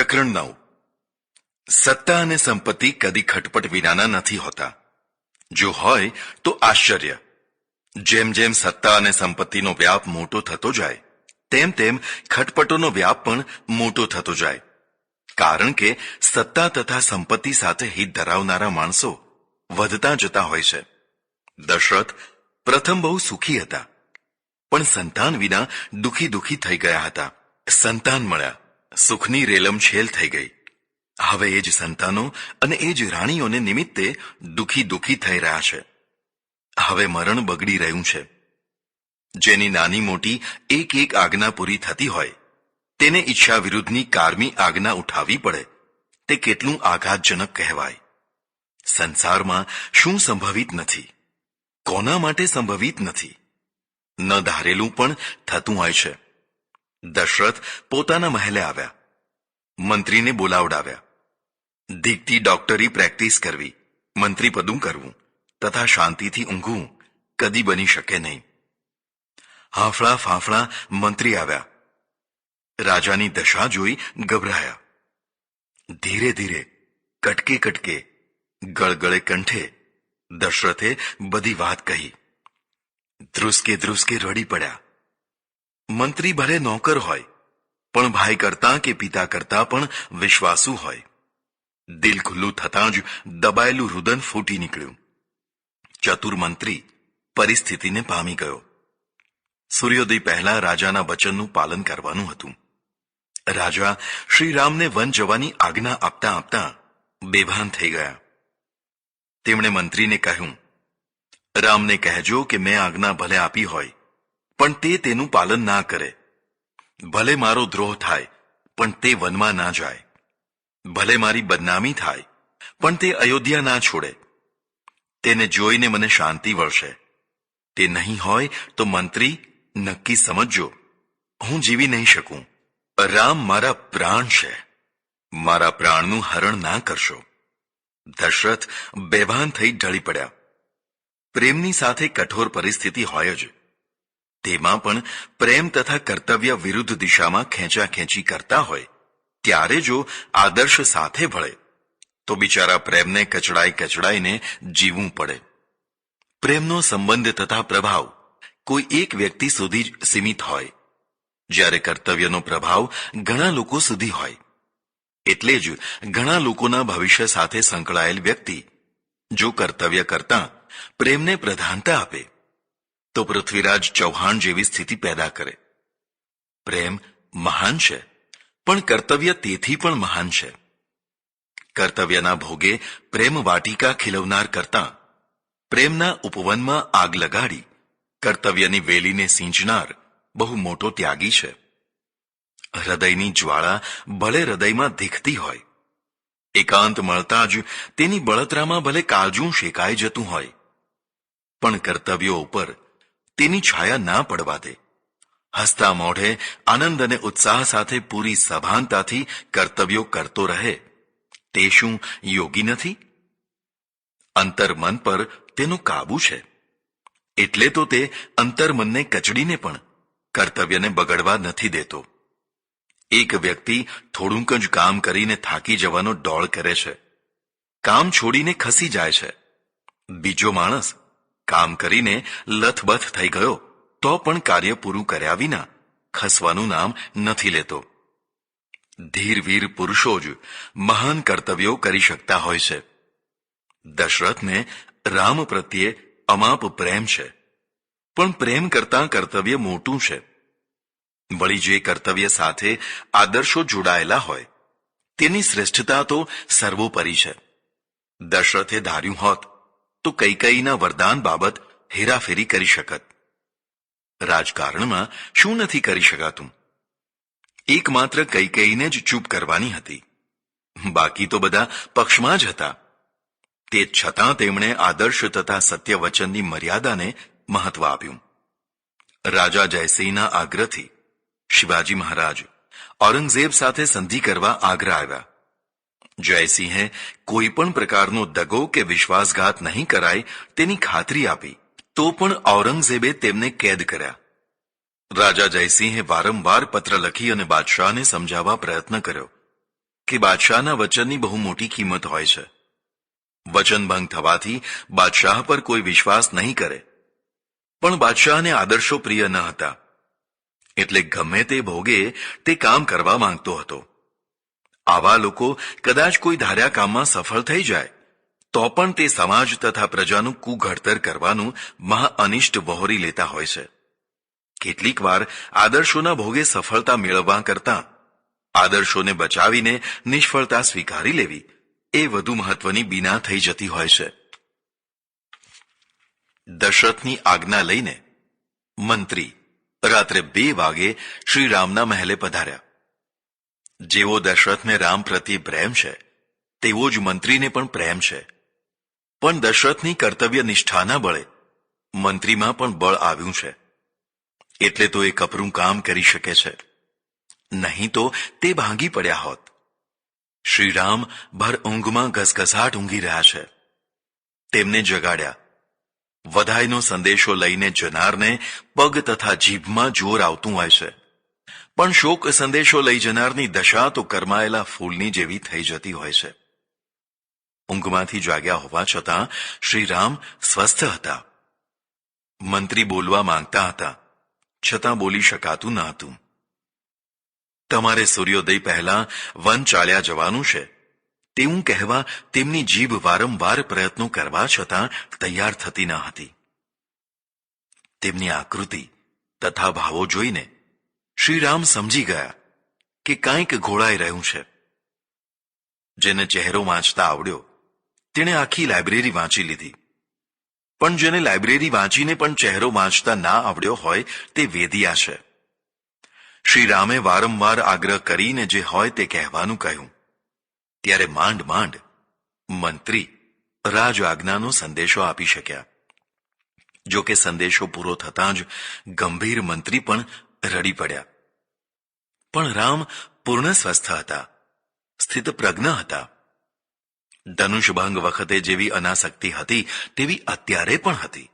પ્રકરણ 9. સત્તા અને સંપત્તિ કદી ખટપટ વિનાના નથી હોતા. જો હોય તો આશ્ચર્ય. જેમ જેમ સત્તા અને સંપત્તિનો વ્યાપ મોટો થતો જાય તેમ તેમ ખટપટોનો વ્યાપ પણ મોટો થતો જાય. કારણ કે સત્તા તથા સંપત્તિ સાથે હિત ધરાવનારા માણસો વધતા જતા હોય છે. દશરથ પ્રથમ બહુ સુખી હતા, પણ સંતાન વિના દુખી થઈ ગયા હતા. સંતાન મળ્યા, સુખની રેલમછેલ થઈ ગઈ. હવે એ જ સંતાનો અને એ જ રાણીઓને નિમિત્તે દુખી થઈ રહ્યા છે. હવે મરણ બગડી રહ્યું છે. જેની નાની મોટી એક આજ્ઞા પૂરી થતી હોય તેને ઈચ્છા વિરુદ્ધની કારમી આજ્ઞા ઉઠાવવી પડે તે કેટલું આઘાતજનક કહેવાય. સંસારમાં શું સંભવિત નથી, કોના માટે સંભવિત નથી, ન ધારેલું પણ થતું હોય છે. દશરથ પોતાના મહેલે આવ્યા. મંત્રીને બોલાવડાવ્યા. દીકતી ડોક્ટરી પ્રેક્ટિસ કરવી, મંત્રી પદું કરવું તથા શાંતિથી ઊંઘવું કદી બની શકે નહીં. હાંફળા ફાંફળા મંત્રી આવ્યા. રાજાની દશા જોઈ ગભરાયા. ધીરે ધીરે, કટકે ગળગળે કંઠે દશરથે બધી વાત કહી. ધ્રુસકે રડી પડ્યા. મંત્રી ભલે નોકર હોય, પણ ભાઈ કરતા કે પિતા કરતા પણ વિશ્વાસુ હોય. દિલ ખુલ્લું થતાં જ દબાયેલું રુદન ફૂટી નીકળ્યું. ચતુર મંત્રી પરિસ્થિતિને પામી ગયો. સૂર્યોદય પહેલા રાજાના વચનનું પાલન કરવાનું હતું. રાજા શ્રીરામને વન જવાની આજ્ઞા આપતા આપતા બેભાન થઈ ગયા. તેમણે મંત્રીને કહ્યું, રામને કહેજો કે મેં આજ્ઞા ભલે આપી હોય, પણ તે તેનું પાલન ના કરે. ભલે મારો દ્રોહ થાય, પણ તે વનમાં ના જાય. ભલે મારી બદનામી થાય, પણ તે અયોધ્યા ના છોડે. તેને જોઈને મને શાંતિ વળશે. તે નહીં હોય તો મંત્રી નક્કી સમજજો, હું જીવી નહીં શકું. રામ મારા પ્રાણ છે, મારા પ્રાણનું હરણ ના કરશો. દશરથ બેભાન થઈ ઢળી પડ્યા. પ્રેમની સાથે કઠોર પરિસ્થિતિ હોય જ. તેમાં પણ પ્રેમ તથા કર્તવ્ય વિરુદ્ધ દિશામાં ખેંચાખેંચી કરતા હોય ત્યારે જો આદર્શ સાથે ભળે તો બિચારા પ્રેમને કચડાઈને જીવવું પડે. પ્રેમનો સંબંધ તથા પ્રભાવ કોઈ એક વ્યક્તિ સુધી જ સીમિત હોય, જ્યારે કર્તવ્યનો પ્રભાવ ઘણા લોકો સુધી હોય. એટલે જ ઘણા લોકોના ભવિષ્ય સાથે સંકળાયેલ વ્યક્તિ જો કર્તવ્ય કરતા પ્રેમને પ્રધાનતા આપે તો પૃથ્વીરાજ ચૌહાણ જેવી સ્થિતિ પેદા કરે. પ્રેમ મહાન છે, પણ કર્તવ્ય તેથી પણ મહાન છે. કર્તવ્યના ભોગે પ્રેમ વાટિકા ખીલવનાર કરતા પ્રેમના ઉપવનમાં આગ લગાડી કર્તવ્યની વેલીને સિંચનાર બહુ મોટો ત્યાગી છે. હૃદયની જ્વાળા ભલે હૃદયમાં દીખતી હોય, એકાંત મળતા જ તેની બળતરામાં ભલે કાળજું શેકાઈ જતું હોય, પણ કર્તવ્યો ઉપર તેની છાયા ના પડવા દે. હસતા મોઢે આનંદ અને ઉત્સાહ સાથે પૂરી સભાનતાથી કર્તવ્યો કરતો રહે તે શું યોગી નથી? અંતર્મન પર તેનો કાબુ છે, એટલે તો તે અંતર્મનને કચડીને પણ કર્તવ્યને બગડવા નથી દેતો. એક વ્યક્તિ થોડુંક જ કામ કરીને થાકી જવાનો ડોળ કરે છે, કામ છોડીને ખસી જાય છે. બીજો માણસ કામ કરીને લથબથ થઈ ગયો તો પણ કાર્ય પૂરું કર્યા વિના ખસવાનું નામ નથી લેતો. ધીરવીર પુરુષો જ મહાન કર્તવ્યો કરી શકતા હોય છે. દશરથને રામ પ્રત્યે અમાપ પ્રેમ છે, પણ પ્રેમ કરતાં કર્તવ્ય મોટું છે. વળી જે કર્તવ્ય સાથે આદર્શો જોડાયેલા હોય તેની શ્રેષ્ઠતા તો સર્વોપરી છે. દશરથે ધાર્યું હોત તો કૈકેયીના વરદાન બાબત હેરાફેરી કરી શકત. રાજકારણમાં શું નથી કરી શકાતું? એકમાત્ર કૈકેયીને જ ચૂપ કરવાની હતી, બાકી તો બધા પક્ષમાં જ હતા. તે છતાં તેમણે આદર્શ તથા સત્ય વચનની મર્યાદાને મહત્વ આપ્યું. રાજા જયસિંહના આગ્રહથી શિવાજી મહારાજ ઔરંગઝેબ સાથે સંધિ કરવા આગ્રા આવ્યા. જયસિંહે કોઈ પણ પ્રકારનો દગો કે વિશ્વાસઘાત નહીં કરાય તેની ખાતરી આપી, તો પણ ઔરંગઝેબે તેમને કેદ કર્યા. રાજા જયસિંહે વારંવાર પત્ર લખી અને બાદશાહને સમજાવવા પ્રયત્ન કર્યો, કે બાદશાહના વચનની બહુ મોટી કિંમત હોય છે. વચનભંગ થવાથી બાદશાહ પર કોઈ વિશ્વાસ નહીં કરે. પણ બાદશાહને આદર્શો પ્રિય ન હતા, એટલે ગમે તે ભોગે તે કામ કરવા માંગતો હતો. આવા લોકો કદાચ કોઈ ધાર્યા કામમાં સફળ થઈ જાય તો પણ તે સમાજ તથા પ્રજાનું કુઘડતર કરવાનું મહા અનિષ્ટ વહોરી લેતા હોય છે. કેટલીક વાર આદર્શોના ભોગે સફળતા મેળવવા કરતાં આદર્શોને બચાવીને નિષ્ફળતા સ્વીકારી લેવી એ વધુ મહત્વની બીના થઈ જતી હોય છે. દશરથની આજ્ઞા લઈને મંત્રી રાત્રે 2 વાગે શ્રી રામના મહેલે પધાર્યા. જેવો દશરથને રામ પ્રત્યે પ્રેમ છે તેવો જ મંત્રીને પણ પ્રેમ છે. પણ દશરથની કર્તવ્ય નિષ્ઠાના બળે મંત્રીમાં પણ બળ આવ્યું છે, એટલે તો એ કપરું કામ કરી શકે છે. નહીં તો તે ભાંગી પડ્યા હોત. શ્રીરામ ભર ઊંઘમાં ઘસઘસાટ ઊંઘી રહ્યા છે. તેમને જગાડ્યા. વધાઈનો સંદેશો લઈને જનારને પગ તથા જીભમાં જોર આવતું હોય છે, પણ શોક સંદેશો લઈ જનારની દશા તો કરમાયેલા ફૂલની જેવી થઈ જતી હોય છે. ઊંઘમાંથી જાગ્યા હોવા છતાં શ્રીરામ સ્વસ્થ હતા. મંત્રી બોલવા માંગતા હતા, છતાં બોલી શકાતું ન હતું. તમારે સૂર્યોદય પહેલા વન ચાલ્યા જવાનું છે તેવું કહેવા તેમની જીભ વારંવાર પ્રયત્નો કરવા છતાં તૈયાર થતી ન હતી. તેમની આકૃતિ તથા ભાવો જોઈને શ્રીરામ સમજી ગયા કે કાંઈક ઘોળાઈ રહ્યું છે. જેને ચહેરો વાંચતા આવડ્યો તેણે આખી લાઇબ્રેરી વાંચી લીધી, પણ જેને લાઇબ્રેરી વાંચીને પણ ચહેરો વાંચતા ના આવડ્યો હોય તે વેદિયા છે. શ્રીરામે વારંવાર આગ્રહ કરીને જે હોય તે કહેવાનું કહ્યું. ત્યારે માંડ માંડ મંત્રી રાજ આજ્ઞાનો સંદેશો આપી શક્યા. જો કે સંદેશો પૂરો થતાં જ ગંભીર મંત્રી પણ રડી પડ્યા. પણ રામ પૂર્ણ સ્વસ્થ હતા, સ્થિત પ્રજ્ઞ હતા. ધનુષભંગ વખતે જેવી અનાસક્તિ હતી તેવી અત્યારે પણ હતી.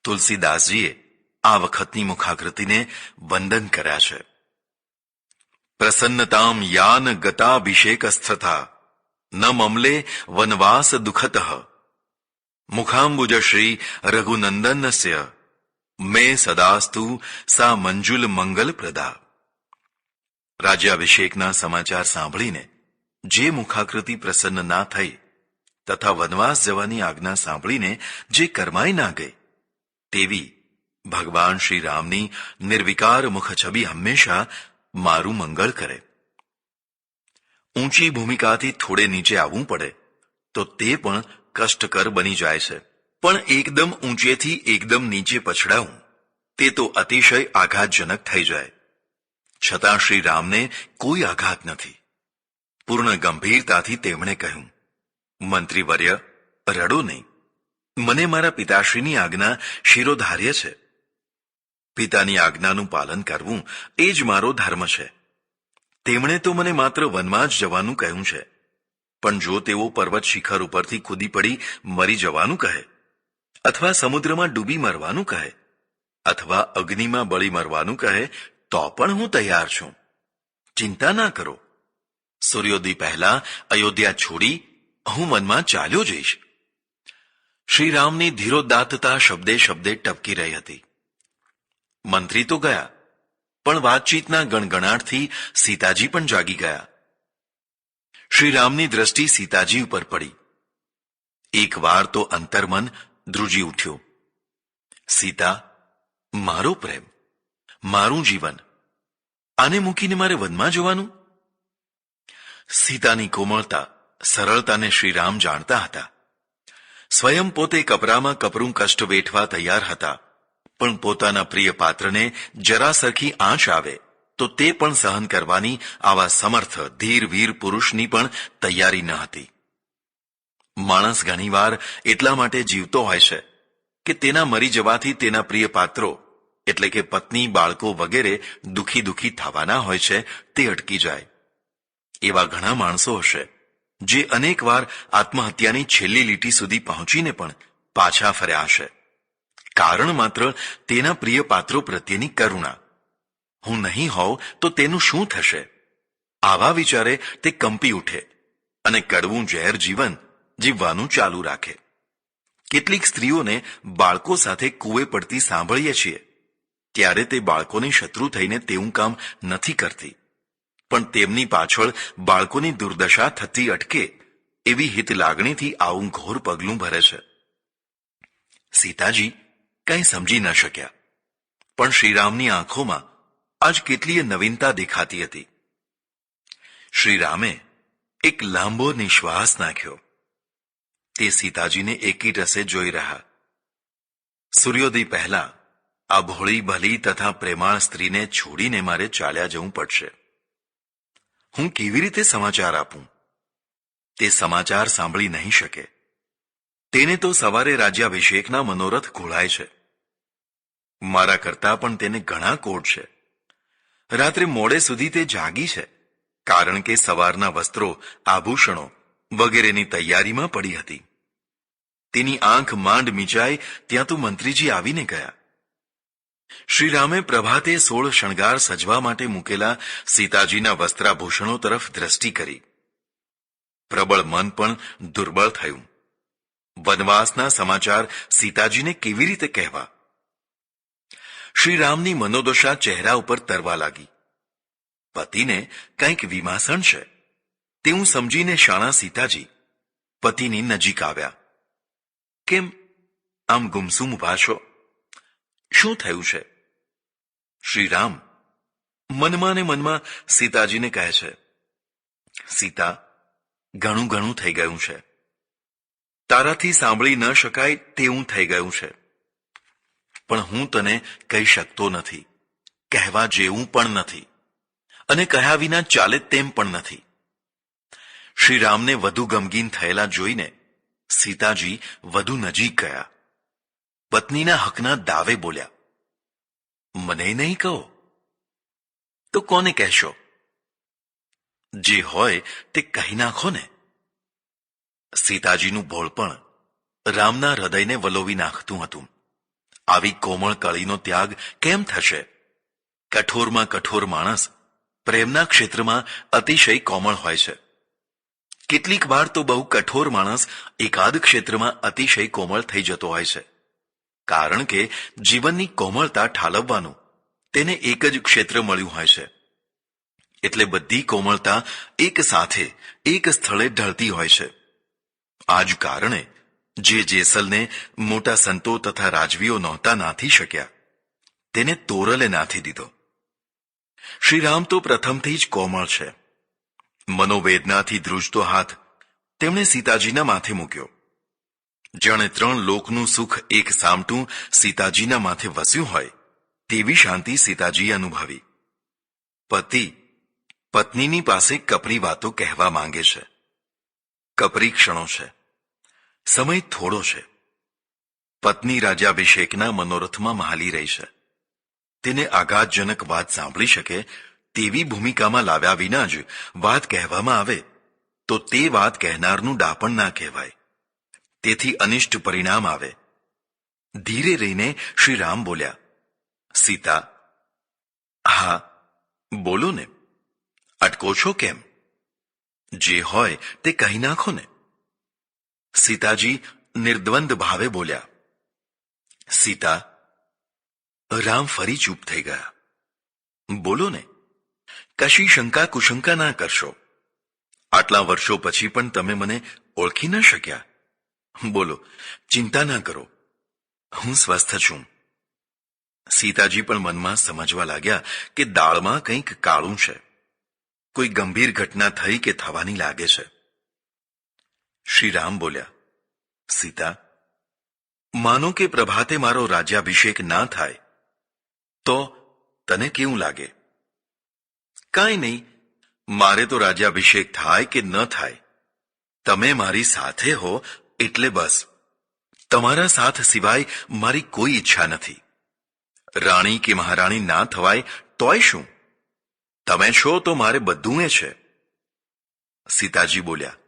તુલસીદાસજીએ આ વખતની મુખાકૃતિને વંદન કર્યા છે. પ્રસન્નતામ યાન ગતાભિષેકસ્થથા ન મમલે વનવાસ દુઃખતઃ મુખાંબુજ શ્રી રઘુનંદનસ્ય મે સદાસ્તુ સા મંજુલ મંગલ પ્રદા. રાજ્યાભિષેકના સમાચાર સાંભળીને જે મુખાકૃતિ પ્રસન્ન ના થઈ તથા વનવાસ જવાની આજ્ઞા સાંભળીને જે કરમાઈ ના ગઈ તેવી ભગવાન શ્રી રામની નિર્વિકાર મુખ છબી હંમેશા મારું મંગળ કરે. ઊંચી ભૂમિકાથી થોડે નીચે આવવું પડે તો તે પણ કષ્ટકર બની જાય છે, પણ એકદમ ઊંચેથી એકદમ નીચે પછડાવું તે તો અતિશય આઘાતજનક થઈ જાય. છતાં શ્રી રામને કોઈ આઘાત નથી. પૂર્ણ ગંભીરતાથી તેમણે કહ્યું, મંત્રીવર્ય, રડો નહીં. મને મારા પિતાશ્રીની આજ્ઞા શિરોધાર્ય છે. પિતાની આજ્ઞાનું પાલન કરવું એ જ મારો ધર્મ છે. તેમણે તો મને માત્ર વનમાં જ જવાનું કહ્યું છે, પણ જો તેઓ પર્વત શિખર ઉપરથી કૂદી પડી મરી જવાનું કહે, અથવા સમુદ્રમાં ડૂબી મરવાનું કહે, અથવા અગ્નિમાં બળી મરવાનું કહે તો પણ હું તૈયાર છું. ચિંતા ના કરો. સૂર્યોદય પહેલા અયોધ્યા છોડી હું વનમાં ચાલ્યો જઈશ. શ્રીરામની ધીરોદાત્તતા શબ્દે શબ્દે ટપકી રહી હતી. મંત્રી તો ગયા, પણ વાતચીતના ગણગણાટથી સીતાજી પણ જાગી ગયા. શ્રીરામની દ્રષ્ટિ સીતાજી ઉપર પડી. એક વાર તો અંતર્મન ધ્રુજી ઉઠ્યો. સીતા, મારો પ્રેમ, મારું જીવન, આને મૂકીને મારે વનમાં જવાનું? સીતાની કોમળતા, સરળતાને શ્રીરામ જાણતા હતા. સ્વયં પોતે કપરામાં કપરું કષ્ટ વેઠવા તૈયાર હતા, પણ પોતાના પ્રિય પાત્રને જરા સરખી આંચ આવે તો તે પણ સહન કરવાની આવા સમર્થ ધીર વીર પુરુષની પણ તૈયારી ન હતી. માણસ ઘણીવાર એટલા માટે જીવતો હોય છે કે તેના મરી જવાથી તેના પ્રિય પાત્રો એટલે કે પત્ની, બાળકો વગેરે દુઃખી દુઃખી થવાના હોય છે તે અટકી જાય. એવા ઘણા માણસો હશે જે અનેક વાર આત્મહત્યાની છેલ્લી લીટી સુધી પહોંચીને પણ પાછા ફર્યા હશે. કારણ માત્ર તેના પ્રિય પાત્રો પ્રત્યેની કરુણા. હું નહીં હોઉં તો તેનું શું થશે? આવા વિચારે તે કંપી ઉઠે અને કડવું ઝેર જીવન જીવવાનું ચાલુ રાખે. કેટલીક સ્ત્રીઓને બાળકો સાથે કૂવે પડતી સાંભળીએ છીએ ત્યારે તે બાળકોની શત્રુ થઈને તેવું કામ નથી કરતી, પણ તેમની પાછળ બાળકોની દુર્દશા થતી અટકે એવી હિત લાગણીથી આવું ઘોર પગલું ભરે છે. સીતાજી કંઈ સમજી ન શક્યા, પણ શ્રીરામની આંખોમાં આજ કેટલીય નવીનતા દેખાતી હતી. શ્રીરામે એક લાંબો નિશ્વાસ નાખ્યો. તે સીતાજીને એકી રસે જોઈ રહ્યા. સૂર્યોદય પહેલા આ ભોળી ભલી તથા પ્રેમાળ સ્ત્રીને છોડીને મારે ચાલ્યા જવું પડશે. હું કેવી રીતે સમાચાર આપું? તે સમાચાર સાંભળી નહીં શકે. તેને તો સવારે રાજ્યાભિષેકના મનોરથ ઘોળાય છે. મારા કરતા પણ તેને ઘણા કોડ છે. રાત્રે મોડે સુધી તે જાગી છે, કારણ કે સવારના વસ્ત્રો, આભૂષણો વગેરેની તૈયારીમાં પડી હતી. તેની આંખ માંડ મીચાય ત્યાં તો મંત્રીજી આવીને ગયા. શ્રીરામે પ્રભાતે 16 શણગાર સજવા માટે મૂકેલા સીતાજીના વસ્ત્રાભૂષણો તરફ દ્રષ્ટિ કરી. પ્રબળ મન પણ દુર્બળ થયું. વનવાસના સમાચાર સીતાજીને કેવી રીતે કહેવા? શ્રીરામની મનોદશા ચહેરા ઉપર તરવા લાગી. પતિને કંઈક વિમાસણ છે તેવું સમજીને શાણા સીતાજી પતિની નજીક આવ્યા. કેમ આમ ગુમસુમ ઉભા છો? શું થયું છે? શ્રીરામ મનમાં ને મનમાં સીતાજીને કહે છે, સીતા, ઘણું ઘણું થઈ ગયું છે. તારાથી સાંભળી ન શકાય તેવું થઈ ગયું છે. પણ હું તને કહી શકતો નથી, કહેવા જેવું પણ નથી, અને કહ્યા વિના ચાલે તેમ પણ નથી. શ્રીરામને વધુ ગમગીન થયેલા જોઈને સીતાજી વધુ નજીક ગયા. પત્નીના હકના દાવે બોલ્યા, મને નહીં કહો તો કોને કહેશો? જે હોય તે કહી નાખો ને. સીતાજીનું ભોળપણ રામના હૃદયને વલોવી નાખતું હતું. આવી કોમળ કળીનો ત્યાગ કેમ થશે? કઠોરમાં કઠોર માણસ પ્રેમના ક્ષેત્રમાં અતિશય કોમળ હોય છે. કેટલીક વાર તો બહુ કઠોર માણસ એકાદ ક્ષેત્રમાં અતિશય કોમળ થઈ જતો હોય છે, કારણ કે જીવનની કોમળતા ઠાલવવાનું તેને એક જ ક્ષેત્ર મળ્યું હોય છે. એટલે બધી કોમળતા એક સાથે એક સ્થળે ઢળતી હોય છે. આ જ કારણે જે જેસલને મોટા સંતો તથા રાજવીઓ નહોતા નાથી શક્યા તેને તોરલે નાથી દીધો. શ્રીરામ તો પ્રથમથી જ કોમળ છે. મનોવેદનાથી ધ્રુજતો હાથ તેમણે સીતાજીના માથે મૂક્યો. જાણે 3 લોકનું સુખ એક સામટું સીતાજીના માથે વસ્યું હોય તેવી શાંતિ સીતાજીએ અનુભવી. પતિ પત્નીની પાસે કપરી વાતો કહેવા માંગે છે. કપરી ક્ષણો છે, સમય થોડો છે. પત્ની રાજ્યાભિષેકના મનોરથમાં મહાલી રહી છે. તેને આઘાતજનક વાત સાંભળી શકે તેવી ભૂમિકામાં લાવ્યા વિના જ વાત કહેવામાં આવે તો તે વાત કહેનારનું ડાપણ ના કહેવાય. તેથી અનિષ્ટ પરિણામ આવે. ધીરે રહીને શ્રીરામ બોલ્યા, સીતા, હા બોલો ને, અટકો છો કેમ? જે હોય તે કહી નાખો ને. સીતાજી નિર્દ્વંદ ભાવે બોલ્યા, સીતા. રામ ફરી ચૂપ થઈ ગયા. બોલો ને, કશી શંકા કુશંકા ના કરશો. આટલા વર્ષો પછી પણ તમે મને ઓળખી ન શક્યા? બોલો, ચિંતા ના કરો, હું સ્વસ્થ છું. સીતાજી પણ મનમાં સમજવા લાગ્યા કે દાળમાં કંઈક કાળું છે. કોઈ ગંભીર ઘટના થઈ કે થવાની લાગે છે. શ્રીરામ બોલ્યા, સીતા, માનો કે પ્રભાતે મારો રાજ્યાભિષેક ના થાય તો તને કેવું લાગે? કાંઈ નહીં, મારે તો રાજ્યાભિષેક થાય કે ન થાય, તમે મારી સાથે હો એટલે બસ. તમારા સાથ સિવાય મારી કોઈ ઈચ્છા નથી. રાણી કે મહારાણી ના થવાય તોય શું? તમે છો તો મારે બધું એ છે. સીતાજી બોલ્યા,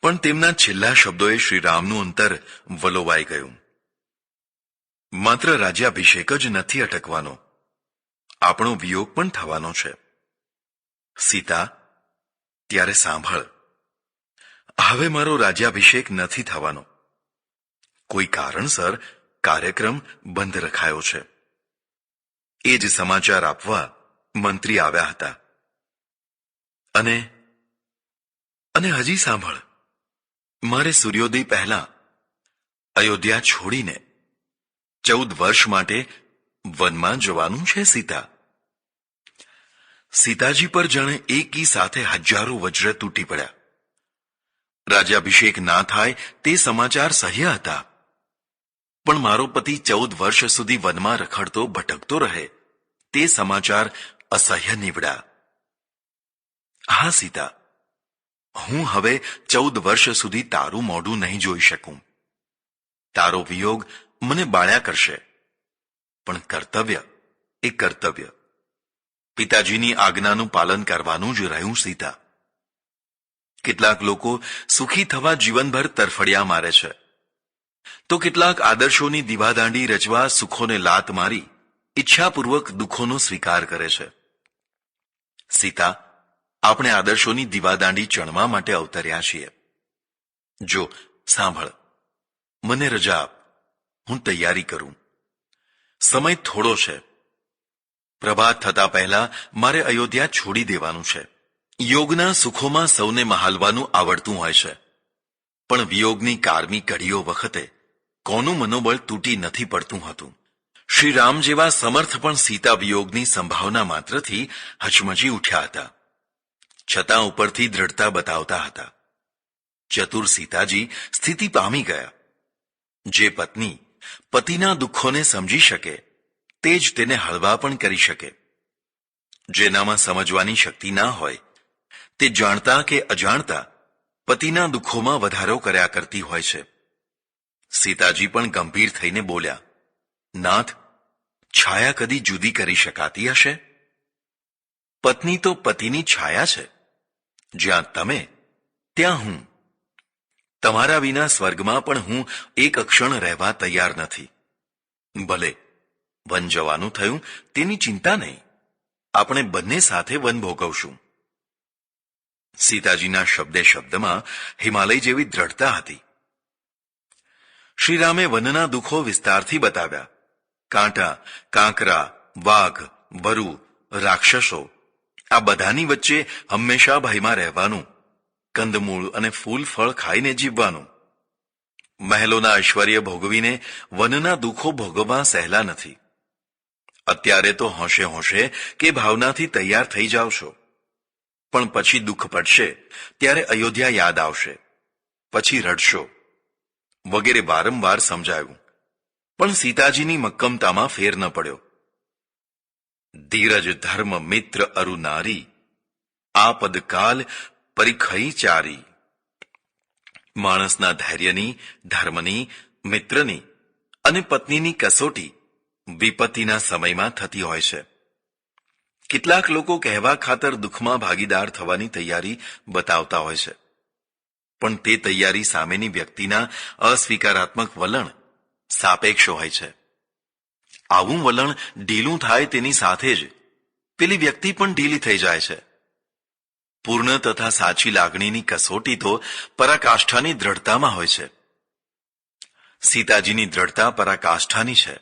પણ તેમના છેલ્લા શબ્દોએ શ્રીરામનું અંતર વલોવાઈ ગયું. માત્ર રાજ્યાભિષેક જ નથી અટકવાનો, આપણો વિયોગ પણ થવાનો છે. સીતા, ત્યારે સાંભળ. હવે મારો રાજ્યાભિષેક નથી થવાનો. કોઈ કારણસર કાર્યક્રમ બંધ રખાયો છે. એ જ સમાચાર આપવા મંત્રી આવ્યા હતા. અને હજી સાંભળ, મારે સૂર્યોદય પહેલા અયોધ્યા છોડીને 14 વર્ષ માટે વનમાં જવાનું છે. સીતાજી પર જાણે એકી સાથે હજારો વજ્ર તૂટી પડ્યા. રાજ્યાભિષેક ના થાય તે સમાચાર સહ્ય હતા, પણ મારો પતિ 14 વર્ષ સુધી વનમાં રખડતો ભટકતો રહે તે સમાચાર અસહ્ય નીવડ્યા. હા સીતા, હું હવે 14 વર્ષ સુધી તારું મોઢું નહીં જોઈ શકું. તારો વિયોગ મને બાળ્યા કરશે, પણ કર્તવ્ય એ કર્તવ્ય. પિતાજીની આજ્ઞાનું પાલન કરવાનું જ રહ્યું. સીતા, કેટલાક લોકો સુખી થવા જીવનભર તરફડિયા મારે છે, તો કેટલાક આદર્શોની દીવાદાંડી રચવા સુખોને લાત મારી ઈચ્છાપૂર્વક દુઃખોનો સ્વીકાર કરે છે. સીતા, આપણે આદર્શોની દીવાદાંડી ચણવા માટે અવતર્યા છીએ. જો સાંભળ, મને રજા આપ, હું તૈયારી કરું. સમય થોડો છે. પ્રભાત થતા પહેલા મારે અયોધ્યા છોડી દેવાનું છે. યોગના સુખોમાં સૌને મહાલવાનું આવડતું હોય છે, પણ વિયોગની કારમી કડીઓ વખતે કોનું મનોબળ તૂટી નથી પડતું હતું. શ્રી રામ જેવા સમર્થ પણ સીતા વિયોગની સંભાવના માત્રથી હચમચી ઉઠ્યા હતા, છતાં ઉપરથી દ્રઢતા બતાવતા હતા. ચતુર સીતાજી સ્થિતિ પામી ગયા. જે પત્ની પતિના દુઃખોને સમજી શકે તે જ તેને હળવા પણ કરી શકે. જેનામાં સમજવાની શક્તિ ના હોય તે જાણતા કે અજાણતા પતિના દુઃખોમાં વધારો કર્યા કરતી હોય છે. સીતાજી પણ ગંભીર થઈને બોલ્યા, નાથ, છાયા કદી જુદી કરી શકાતી હશે? પત્ની તો પતિની છાયા છે. જ્યાં તમે ત્યાં હું. તમારા વિના સ્વર્ગમાં પણ હું એક ક્ષણ રહેવા તૈયાર નથી. ભલે વન જવાનું થયું તેની ચિંતા નહીં, આપણે બંને સાથે વન ભોગવશું. સીતાજીના શબ્દે શબ્દમાં હિમાલય જેવી દ્રઢતા હતી. શ્રીરામે વનના દુઃખો વિસ્તારથી બતાવ્યા. કાંટા, કાંકરા, વાઘ, વરુ, રાક્ષસો આ બધાની વચ્ચે હંમેશા ભયમાં રહેવાનું, કંદમૂળ અને ફૂલ ફળ ખાઈને જીવવાનું. મહેલોના ઐશ્વર્ય ભોગવીને વનના દુઃખો ભોગવવા સહેલા નથી. અત્યારે તો હોંશે હોંશે કે ભાવનાથી તૈયાર થઈ જાવ છો, પણ પછી દુઃખ પડશે ત્યારે અયોધ્યા યાદ આવશે, પછી રડશો વગેરે વારંવાર સમજાયું. પણ સીતાજીની મક્કમતામાં ફેર ન પડ્યો. ધીરજ ધર્મ મિત્ર અરુ નારી, આપદ કાલ પરિખઈ ચારી. માણસના ધૈર્યની, ધર્મની, મિત્રની અને પત્નીની કસોટી વિપત્તિના સમયમાં થતી હોય છે. કેટલાક લોકો કહેવા ખાતર દુઃખમાં ભાગીદાર થવાની તૈયારી બતાવતા હોય છે, પણ તે તૈયારી સામેની વ્યક્તિના અસ્વીકારાત્મક વલણ સાપેક્ષ હોય છે. આવું વલણ ઢીલું થાય તેની સાથે જ પેલી વ્યક્તિ પણ ઢીલી થઈ જાય છે. પૂર્ણ તથા સાચી લાગણીની કસોટી તો પરાકાષ્ઠાની દ્રઢતામાં હોય છે. સીતાજીની દ્રઢતા પરાકાષ્ઠાની છે.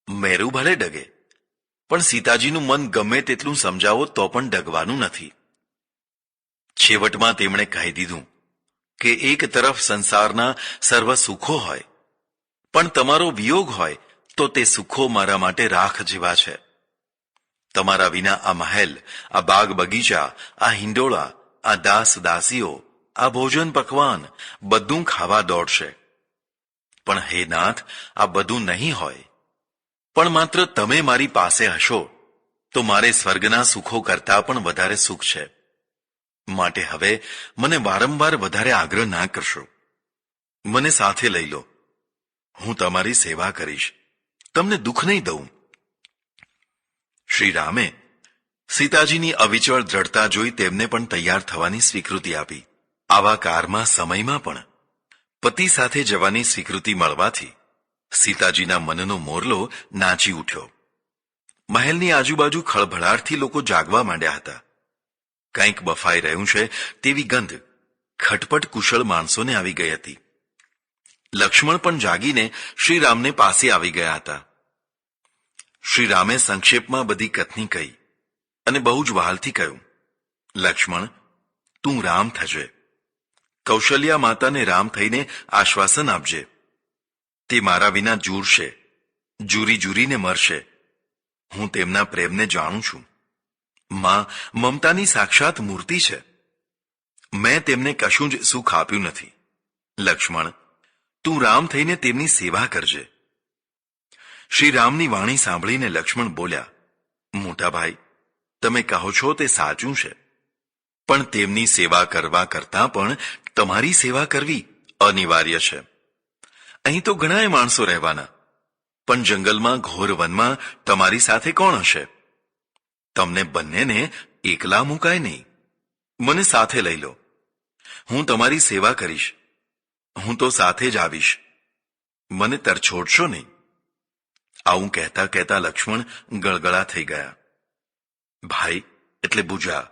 મેરુ ભલે ડગે, પણ સીતાજીનું મન ગમે તેટલું સમજાવો તો પણ ડગવાનું નથી. છેવટમાં તેમણે કહી દીધું કે એક તરફ સંસારના સર્વ સુખો હોય, પણ તમારો વિયોગ હોય તો તે સુખો મારા માટે રાખ જેવા છે. તમારા વિના આ મહેલ, આ બાગ બગીચા, આ હિંડોળા, આ દાસ દાસીઓ, આ ભોજન પકવાન બધું ખાવા દોડશે. પણ હે નાથ, આ બધું નહીં હોય, પણ માત્ર તમે મારી પાસે હશો તો મારે સ્વર્ગના સુખો કરતા પણ વધારે સુખ છે. માટે હવે મને વારંવાર વધારે આગ્રહ ના કરશો. મને સાથે લઈ લો. હું તમારી સેવા કરીશ, તમને દુઃખ નહીં દઉં. શ્રી રામે સીતાજીની અવિચળ દ્રઢતા જોઈ તેમને પણ તૈયાર થવાની સ્વીકૃતિ આપી. આવા કારમાં સમયમાં પણ પતિ સાથે જવાની સ્વીકૃતિ મળવાથી સીતાજીના મનનો મોરલો નાચી ઉઠ્યો. મહેલની આજુબાજુ ખળભળાટથી લોકો જાગવા માંડ્યા હતા. કંઈક બફાઈ રહ્યું છે તેવી ગંધ ખટપટ કુશળ માણસોને આવી ગઈ હતી. લક્ષ્મણ પણ જાગીને શ્રીરામને પાસે આવી ગયા હતા. શ્રીરામે સંક્ષેપમાં બધી કથની કહી અને બહુ જ વહાલથી કહ્યું, લક્ષ્મણ, તું રામ થજે. કૌશલ્યા માતાને રામ થઈને આશ્વાસન આપજે. તે મારા વિના જૂરશે, જૂરી જૂરીને મરશે. હું તેમના પ્રેમને જાણું છું. માં મમતાની સાક્ષાત મૂર્તિ છે. મેં તેમને કશું જ સુખ આપ્યું નથી. લક્ષ્મણ, તું રામ થઈને તેમની સેવા કરજે. શ્રી રામની વાણી સાંભળીને લક્ષ્મણ બોલ્યા, મોટા ભાઈ, તમે કહો છો તે સાચું છે, પણ તેમની સેવા કરવા કરતાં પણ તમારી સેવા કરવી અનિવાર્ય છે. અહીં તો ઘણાય માણસો રહેવાના, પણ જંગલમાં ઘોર વનમાં તમારી સાથે કોણ હશે? તમને બંનેને એકલા મુકાય નહીં. મને સાથે લઈ લો. હું તમારી સેવા કરીશ. હું તો સાથે જ આવીશ. મને તરછોડશો નહીં. આવું કહેતા કહેતા લક્ષ્મણ ગળગળા થઈ ગયા. ભાઈ એટલે ભુજા,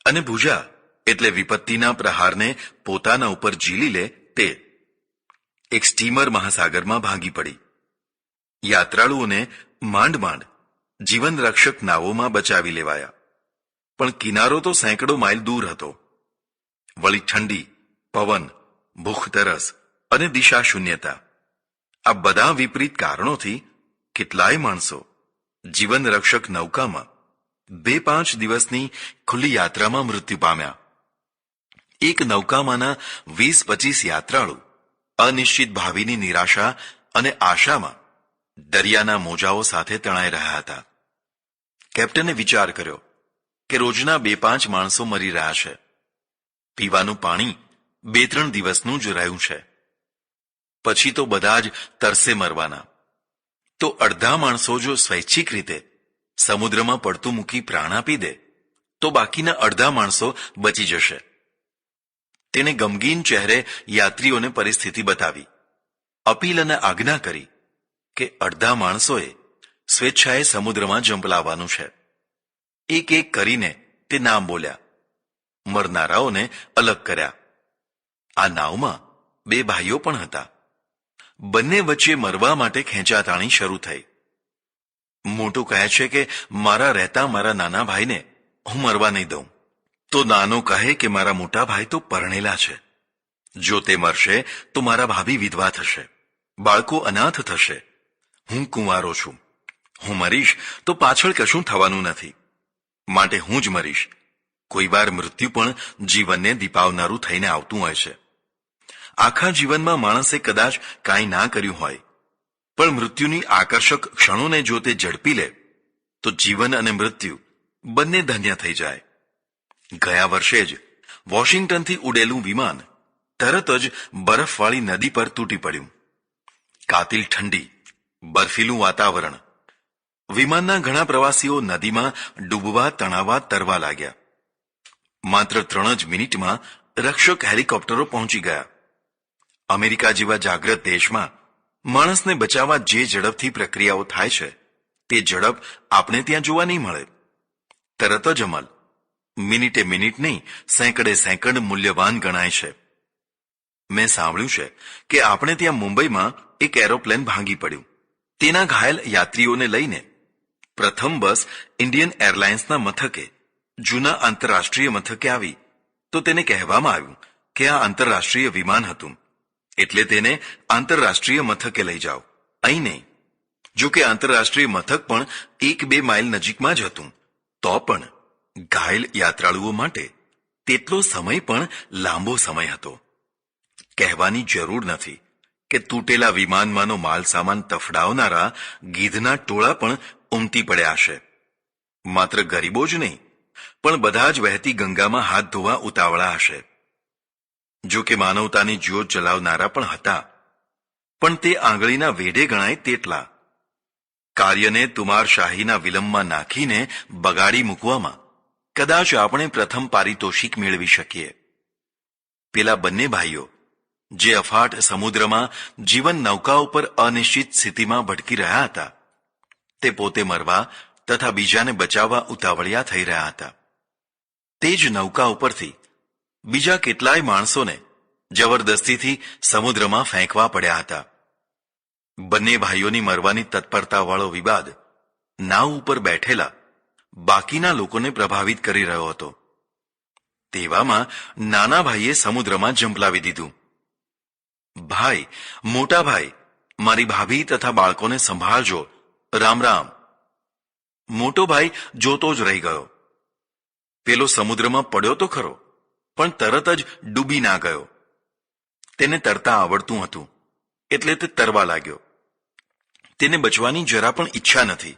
અને ભુજા એટલે વિપત્તિના પ્રહારને પોતાના ઉપર ઝીલી લે તે. એક સ્ટીમર મહાસાગરમાં ભાંગી પડી. યાત્રાળુઓને માંડ માંડ જીવન રક્ષક નાવોમાં બચાવી લેવાયા, પણ કિનારો તો સેંકડો માઇલ દૂર હતો. વળી ઠંડી, પવન, ભૂખ તરસ અને દિશા શૂન્યતા, આ બધા વિપરીત કારણોથી કેટલાય માણસો જીવન રક્ષક નૌકામાં 2-5 દિવસની ખુલ્લી યાત્રામાં મૃત્યુ પામ્યા. એક નૌકામાંના 20-25 યાત્રાળુ અનિશ્ચિત ભાવિની નિરાશા અને આશામાં દરિયાના મોજાઓ સાથે તણાઈ રહ્યા હતા. કેપ્ટને વિચાર કર્યો કે રોજના 2-5 માણસો મરી રહ્યા છે. પીવાનું પાણી 2-3 દિવસનું જ રહ્યું છે. પછી તો બધા જ તરસે મરવાના. તો અડધા માણસો જો સ્વૈચ્છિક રીતે સમુદ્રમાં પડતું મૂકી પ્રાણ આપી દે, તો બાકીના અડધા માણસો બચી જશે. તેને ગમગીન ચહેરે યાત્રીઓને પરિસ્થિતિ બતાવી, અપીલ અને આજ્ઞા કરી કે અડધા માણસોએ સ્વેચ્છાએ સમુદ્રમાં ઝંપલાવવાનું છે. એક એક કરીને તે નામ બોલ્યા. મરનારાઓને અલગ કર્યા. આ નાવમાં 2 ભાઈઓ પણ હતા. બંને વચ્ચે મરવા માટે ખેંચાતાણી શરૂ થઈ. મોટું કહે છે કે મારા રહેતા મારા નાના ભાઈને હું મરવા નહીં દઉં, તો નાનો કહે કે મારા મોટા ભાઈ તો પરણેલા છે. જો તે મરશે તો મારા ભાભી વિધવા થશે, બાળકો અનાથ થશે. હું કુંવારો છું. હું મરીશ તો પાછળ કશું થવાનું નથી, માટે હું જ મરીશ. કોઈ વાર મૃત્યુ પણ જીવનને દીપાવનારું થઈને આવતું હોય છે. આખા જીવનમાં માણસે કદાચ કાંઈ ના કર્યું હોય, પણ મૃત્યુની આકર્ષક ક્ષણોને જો તે ઝડપી લે તો જીવન અને મૃત્યુ બંને ધન્ય થઈ જાય. ગયા વર્ષે જ વોશિંગ્ટનથી ઉડેલું વિમાન તરત જ બરફવાળી નદી પર તૂટી પડ્યું. કાતિલ ઠંડી, બર્ફીલું વાતાવરણ. વિમાનના ઘણા પ્રવાસીઓ નદીમાં ડૂબવા, તણાવા, તરવા લાગ્યા. માત્ર 3 જ મિનિટમાં રક્ષક હેલિકોપ્ટરો પહોંચી ગયા. અમેરિકા જેવા જાગ્રત દેશમાં માણસને બચાવવા જે ઝડપથી પ્રક્રિયાઓ થાય છે, તે ઝડપ આપણે ત્યાં જોવા નહીં મળે. તરત જ અમલ. મિનિટે મિનિટ નહીં, સેંકડે સેકન્ડ મૂલ્યવાન ગણાય છે. મેં સાંભળ્યું છે કે આપણે ત્યાં મુંબઈમાં એક એરોપ્લેન ભાંગી પડ્યું. તેના ઘાયલ યાત્રીઓને લઈને પ્રથમ બસ ઇન્ડિયન એરલાઇન્સના મથકે, જૂના આંતરરાષ્ટ્રીય મથકે આવી તો તેને કહેવામાં આવ્યું કે આ આંતરરાષ્ટ્રીય વિમાન હતું, એટલે તેને આંતરરાષ્ટ્રીય મથકે લઈ જાઓ, અહીં નહીં. જો કે આંતરરાષ્ટ્રીય મથક પણ 1-2 માઇલ નજીકમાં જ હતું, તો પણ ઘાયલ યાત્રાળુઓ માટે તેટલો સમય પણ લાંબો સમય હતો. કહેવાની જરૂર નથી કે તૂટેલા વિમાનમાંનો માલ સામાન તફડાવનારા ગીધના ટોળા પણ ઉમટી પડ્યા હશે. માત્ર ગરીબો જ નહીં, પણ બધા જ વહેતી ગંગામાં હાથ ધોવા ઉતાવળા હશે. જો કે માનવતાની જ્યોત જલાવનારા પણ હતા, પણ તે આંગળીના વેઢે ગણાય તેટલા. કાર્યને તુમારશાહીના વિલંબમાં નાખીને બગાડી મૂકવામાં કદાચ આપણે પ્રથમ પારિતોષિક મેળવી શકીએ. પેલા બંને ભાઈઓ જે અફાટ સમુદ્રમાં જીવન નૌકા ઉપર અનિશ્ચિત સ્થિતિમાં ભટકી રહ્યા હતા, તે પોતે મરવા તથા બીજાને બચાવવા ઉતાવળિયા થઈ રહ્યા હતા. તે જ નૌકા ઉપરથી બીજા કેટલાય માણસોને જબરદસ્તીથી સમુદ્રમાં ફેંકવા પડ્યા હતા. બંને ભાઈઓની મરવાની તત્પરતાવાળો વિવાદ નાવ ઉપર બેઠેલા બાકીના લોકોને પ્રભાવિત કરી રહ્યો હતો. તેવામાં નાના ભાઈએ સમુદ્રમાં ઝંપલાવી દીધું. ભાઈ, મોટા ભાઈ, મારી ભાભી તથા બાળકોને સંભાળજો, રામ રામ. મોટો ભાઈ જોતો જ રહી ગયો. પેલો સમુદ્રમાં પડ્યો તો ખરો, પણ તરત જ ડૂબી ના ગયો. તેને તરતા આવડતું હતું, એટલે તે તરવા લાગ્યો. તેને બચવાની જરા પણ ઈચ્છા નથી,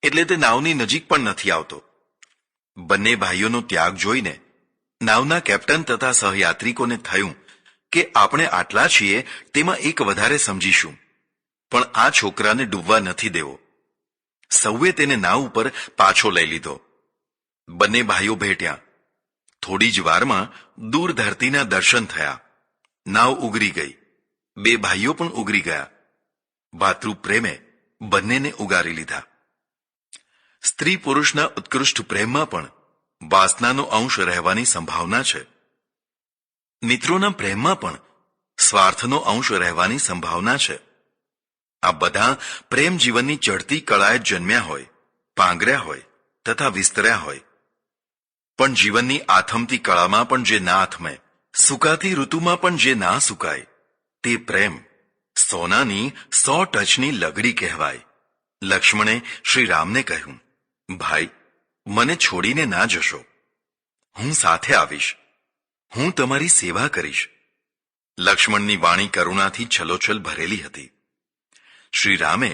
એટલે તે નાવની નજીક પણ નથી આવતો. બંને ભાઈઓનો ત્યાગ જોઈને નાવના કેપ્ટન તથા સહયાત્રિકોને થયું કે આપણે આટલા છીએ તેમાં એક વધારે સમજીશું, પણ આ છોકરાને ડૂબવા નથી દેવો. સૌએ તેને નાવ ઉપર પાછો લઈ લીધો. બંને ભાઈઓ ભેટ્યા. થોડી જ વારમાં દૂર ધરતીના દર્શન થયા. નાવ ઉગરી ગઈ. બે ભાઈઓ પણ ઉગરી ગયા. ભાતૃ પ્રેમે બંનેને ઉગારી લીધા. સ્ત્રી પુરુષના ઉત્કૃષ્ટ પ્રેમમાં પણ વાસનાનો અંશ રહેવાની સંભાવના છે. મિત્રોના પ્રેમમાં પણ સ્વાર્થનો અંશ રહેવાની સંભાવના છે. આ બધા પ્રેમ જીવનની ચડતી કળાએ જન્મ્યા હોય, પાંગર્યા હોય તથા વિસ્તર્યા હોય. પણ જીવનની આથમતી કળામાં પણ જે ના આથમે, સુકાતી ઋતુમાં પણ જે ના સુકાય, તે પ્રેમ સોનાની 100 ટચની લગડી કહેવાય. લક્ષ્મણે શ્રી રામને કહ્યું, ભાઈ, મને છોડીને ના જશો. હું સાથે આવીશ. હું તમારી સેવા કરીશ. લક્ષ્મણની વાણી કરુણાથી છલોછલ ભરેલી હતી. શ્રી રામે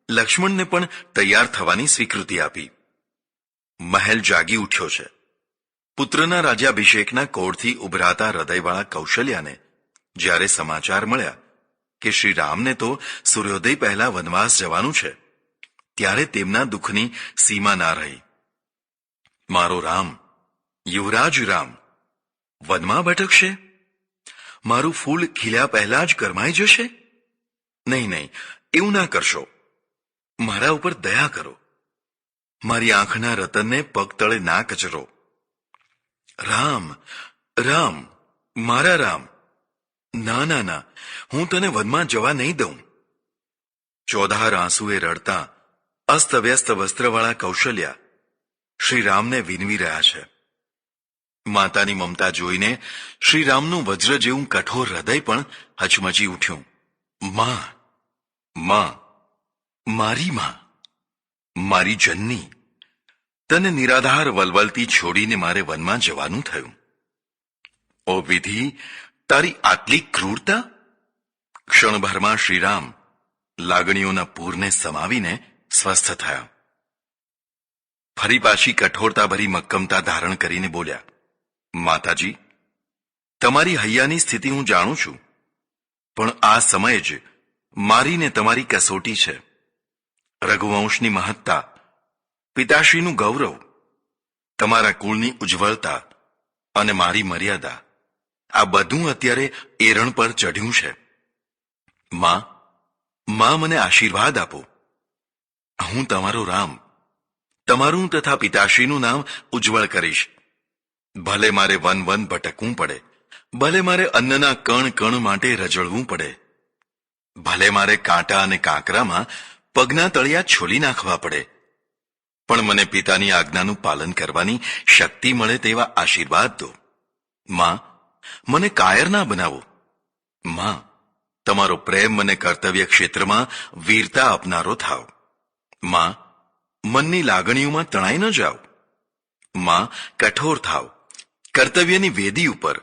લક્ષ્મણને પણ તૈયાર થવાની સ્વીકૃતિ આપી. મહેલ જાગી ઉઠ્યો છે. પુત્રના રાજ્યાભિષેકના કોળથી ઉભરાતા હૃદયવાળા કૌશલ્યાને જ્યારે સમાચાર મળ્યા કે શ્રી રામને તો સૂર્યોદય પહેલા વનવાસ જવાનું છે, ત્યારે તેમના દુઃખની સીમા ના રહી. મારો રામ, યુવરાજ રામ, વનમાં ભટકશે? મારું ફૂલ ખીલ્યા પહેલા જ કરમાઈ જશે? નહીં નહીં, એવું ના કરશો. મારા ઉપર દયા કરો. મારી આંખના રતનને પગ તળે ના કચરો. રામ, રામ, મારા રામ. ના ના ના, હું તને વનમાં જવા નહીં દઉં. ચોધાર આંસુએ રડતા અસ્તવ્યસ્ત વસ્ત્રવાળા કૌશલ્યા શ્રીરામને વિનવી રહ્યા છે. માતાની મમતા જોઈને શ્રીરામનું વજ્ર જેવું કઠોર હૃદય પણ હચમચી ઉઠ્યું. માં, માં, મારી માં, મારી જનની, તને નિરાધાર વલવલતી છોડીને મારે વનમાં જવાનું થયું. ઓ વિધિ, તારી આટલી ક્રૂરતા? ક્ષણભરમાં શ્રીરામ લાગણીઓના પૂરને સમાવીને સ્વસ્થ થયા. ફરી પાછી કઠોરતા ભરી મક્કમતા ધારણ કરીને બોલ્યા, માતાજી, તમારી હૈયાની સ્થિતિ હું જાણું છું, પણ આ સમય જ મારીને તમારી કસોટી છે. રઘુવંશની મહત્તા, પિતાશ્રીનું ગૌરવ, તમારા કુળની ઉજ્જવળતા અને મારી મર્યાદા, આ બધું અત્યારે એરણ પર ચઢ્યું છે. માં, મને આશીર્વાદ આપો. હું તમારો રામ, તમારું તથા પિતાશ્રીનું નામ ઉજ્જવળ કરીશ. ભલે મારે વન વન ભટકવું પડે, ભલે મારે અન્નના કણ કણ માટે રજળવું પડે, ભલે મારે કાંટા અને કાંકરામાં પગના તળિયા છોલી નાખવા પડે, પણ મને પિતાની આજ્ઞાનું પાલન કરવાની શક્તિ મળે તેવા આશીર્વાદ દો. માં, મને કાયર ના બનાવો. માં, તમારો પ્રેમ મને કર્તવ્ય ક્ષેત્રમાં વીરતા આપનારો થાવ. માં, મનની લાગણીઓમાં તણાઈ ન જાઓ. માં, કઠોર થાવ. કર્તવ્યની વેદી ઉપર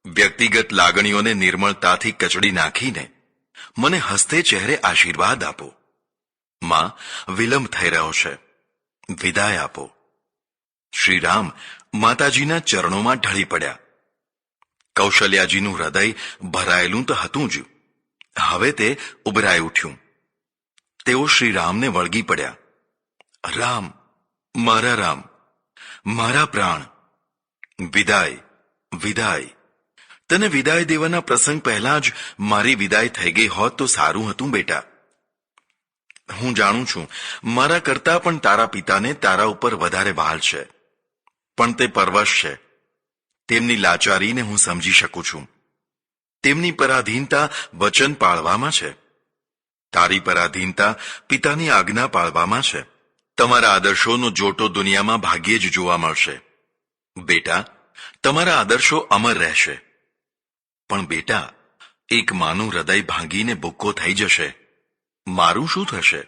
વ્યક્તિગત લાગણીઓને નિર્મળતાથી કચડી નાખીને મને હસ્તે ચહેરે આશીર્વાદ આપો. માં, વિલંબ થઈ રહ્યો છે, વિદાય આપો. શ્રીરામ માતાજીના ચરણોમાં ઢળી પડ્યા. કૌશલ્યાજીનું હૃદય ભરાયેલું તો હતું જ, હવે તે ઉભરાઈ ઉઠ્યું. તેઓ શ્રીરામને વળગી પડ્યા. રામ, મારા રામ, મારા પ્રાણ, વિદાય, વિદાય. તને વિદાય દેવાના પ્રસંગ પહેલા જ મારી વિદાય થઈ ગઈ હોત તો સારું હતું બેટા. હું જાણું છું, મારા કરતા પણ તારા પિતાને તારા ઉપર વધારે વહાલ છે. પણ તે પરવશ છે. તેમની લાચારીને હું સમજી શકું છું. તેમની પરાધીનતા વચન પાળવામાં છે. તારી પરાધીનતા પિતાની આજ્ઞા પાળવામાં છે. તમારા આદર્શોનો જોટો દુનિયામાં ભાગ્યે જ જોવા મળશે. બેટા, તમારા આદર્શો અમર રહેશે. પણ બેટા, એક માનું હૃદય ભાંગીને ભૂક્કો થઈ જશે. મારું શું થશે?